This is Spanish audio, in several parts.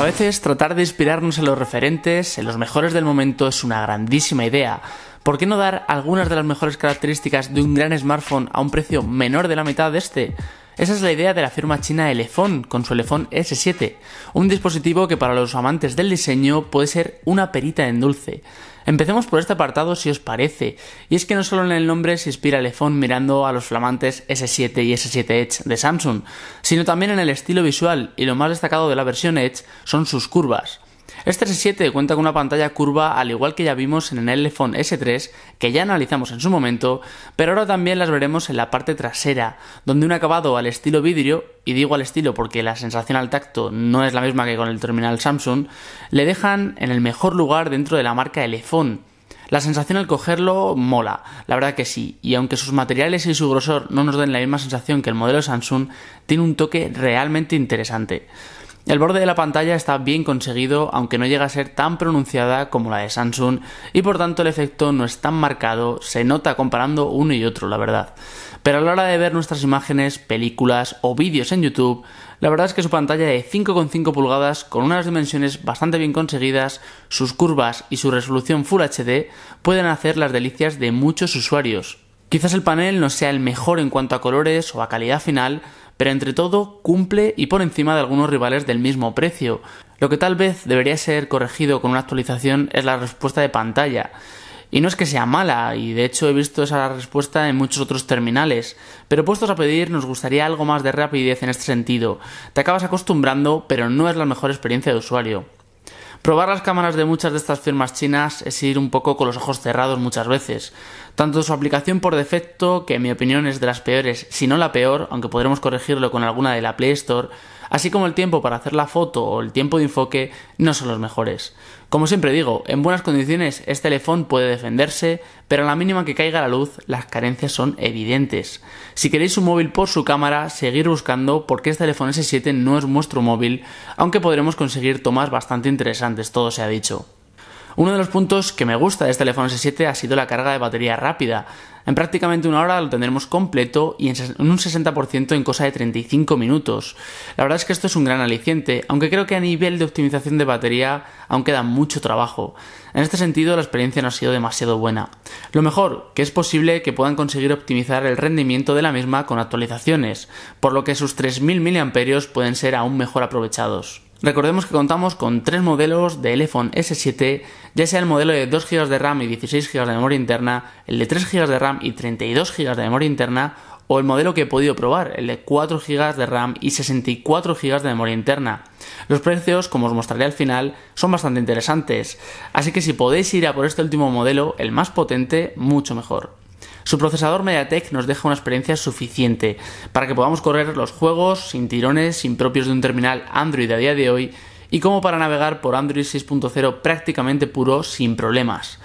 A veces tratar de inspirarnos en los referentes, en los mejores del momento, es una grandísima idea. ¿Por qué no dar algunas de las mejores características de un gran smartphone a un precio menor de la mitad de este? Esa es la idea de la firma china Elephone con su Elephone S7, un dispositivo que para los amantes del diseño puede ser una perita en dulce. Empecemos por este apartado si os parece, y es que no solo en el nombre se inspira Elephone mirando a los flamantes S7 y S7 Edge de Samsung, sino también en el estilo visual, y lo más destacado de la versión Edge son sus curvas. Este S7 cuenta con una pantalla curva al igual que ya vimos en el Elephone S3, que ya analizamos en su momento, pero ahora también las veremos en la parte trasera, donde un acabado al estilo vidrio, y digo al estilo porque la sensación al tacto no es la misma que con el terminal Samsung, le dejan en el mejor lugar dentro de la marca Elephone. La sensación al cogerlo mola, la verdad que sí, y aunque sus materiales y su grosor no nos den la misma sensación que el modelo Samsung, tiene un toque realmente interesante. El borde de la pantalla está bien conseguido, aunque no llega a ser tan pronunciada como la de Samsung, y por tanto el efecto no es tan marcado, se nota comparando uno y otro, la verdad. Pero a la hora de ver nuestras imágenes, películas o vídeos en YouTube, la verdad es que su pantalla de 5,5 pulgadas, con unas dimensiones bastante bien conseguidas, sus curvas y su resolución Full HD, pueden hacer las delicias de muchos usuarios. Quizás el panel no sea el mejor en cuanto a colores o a calidad final, pero entre todo cumple y por encima de algunos rivales del mismo precio. Lo que tal vez debería ser corregido con una actualización es la respuesta de pantalla. Y no es que sea mala, y de hecho he visto esa respuesta en muchos otros terminales, pero puestos a pedir nos gustaría algo más de rapidez en este sentido. Te acabas acostumbrando, pero no es la mejor experiencia de usuario. Probar las cámaras de muchas de estas firmas chinas es ir un poco con los ojos cerrados muchas veces. Tanto su aplicación por defecto, que en mi opinión es de las peores, si no la peor, aunque podremos corregirlo con alguna de la Play Store, así como el tiempo para hacer la foto o el tiempo de enfoque, no son los mejores. Como siempre digo, en buenas condiciones este teléfono puede defenderse, pero a la mínima que caiga la luz, las carencias son evidentes. Si queréis un móvil por su cámara, seguir buscando porque este teléfono S7 no es vuestro móvil, aunque podremos conseguir tomas bastante interesantes, todo se ha dicho. Uno de los puntos que me gusta de este teléfono S7 ha sido la carga de batería rápida. En prácticamente una hora lo tendremos completo y en un 60% en cosa de 35 minutos. La verdad es que esto es un gran aliciente, aunque creo que a nivel de optimización de batería aún queda mucho trabajo. En este sentido la experiencia no ha sido demasiado buena. Lo mejor, que es posible que puedan conseguir optimizar el rendimiento de la misma con actualizaciones, por lo que sus 3000 mAh pueden ser aún mejor aprovechados. Recordemos que contamos con 3 modelos de Elephone S7, ya sea el modelo de 2 GB de RAM y 16 GB de memoria interna, el de 3 GB de RAM y 32 GB de memoria interna, o el modelo que he podido probar, el de 4 GB de RAM y 64 GB de memoria interna. Los precios, como os mostraré al final, son bastante interesantes, así que si podéis ir a por este último modelo, el más potente, mucho mejor. Su procesador MediaTek nos deja una experiencia suficiente para que podamos correr los juegos sin tirones impropios de un terminal Android a día de hoy y como para navegar por Android 6.0 prácticamente puro sin problemas.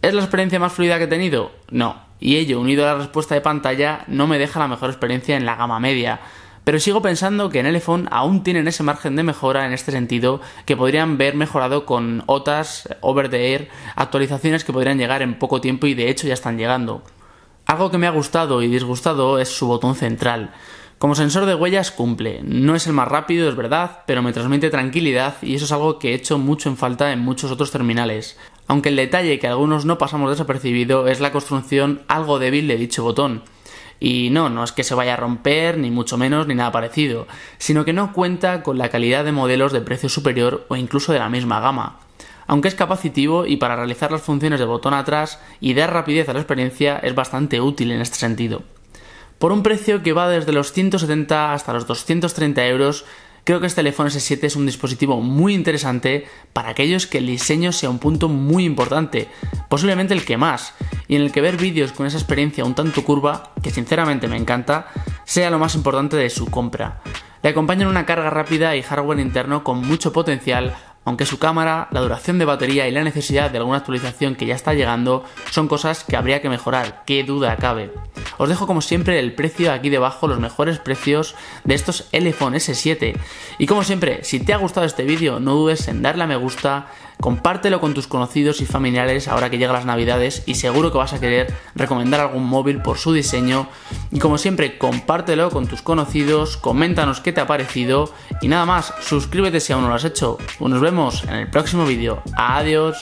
¿Es la experiencia más fluida que he tenido? No, y ello unido a la respuesta de pantalla no me deja la mejor experiencia en la gama media. Pero sigo pensando que en Elephone aún tienen ese margen de mejora en este sentido que podrían ver mejorado con OTAs, over the air, actualizaciones que podrían llegar en poco tiempo y de hecho ya están llegando. Algo que me ha gustado y disgustado es su botón central. Como sensor de huellas cumple, no es el más rápido, es verdad, pero me transmite tranquilidad y eso es algo que he hecho mucho en falta en muchos otros terminales. Aunque el detalle que algunos no pasamos desapercibido es la construcción algo débil de dicho botón. Y no es que se vaya a romper, ni mucho menos, ni nada parecido, sino que no cuenta con la calidad de modelos de precio superior o incluso de la misma gama. Aunque es capacitivo y para realizar las funciones de botón atrás y dar rapidez a la experiencia es bastante útil en este sentido. Por un precio que va desde los 170 hasta los 230 euros, creo que este teléfono S7 es un dispositivo muy interesante para aquellos que el diseño sea un punto muy importante, posiblemente el que más, y en el que ver vídeos con esa experiencia un tanto curva, que sinceramente me encanta, sea lo más importante de su compra. Le acompañan una carga rápida y hardware interno con mucho potencial, aunque su cámara, la duración de batería y la necesidad de alguna actualización que ya está llegando son cosas que habría que mejorar, qué duda cabe. os dejo como siempre el precio aquí debajo, los mejores precios de estos Elephone S7. Y como siempre, si te ha gustado este vídeo, no dudes en darle a me gusta, compártelo con tus conocidos y familiares ahora que llegan las navidades y seguro que vas a querer recomendar algún móvil por su diseño. Y como siempre, compártelo con tus conocidos, coméntanos qué te ha parecido y nada más, suscríbete si aún no lo has hecho. Nos vemos en el próximo vídeo. Adiós.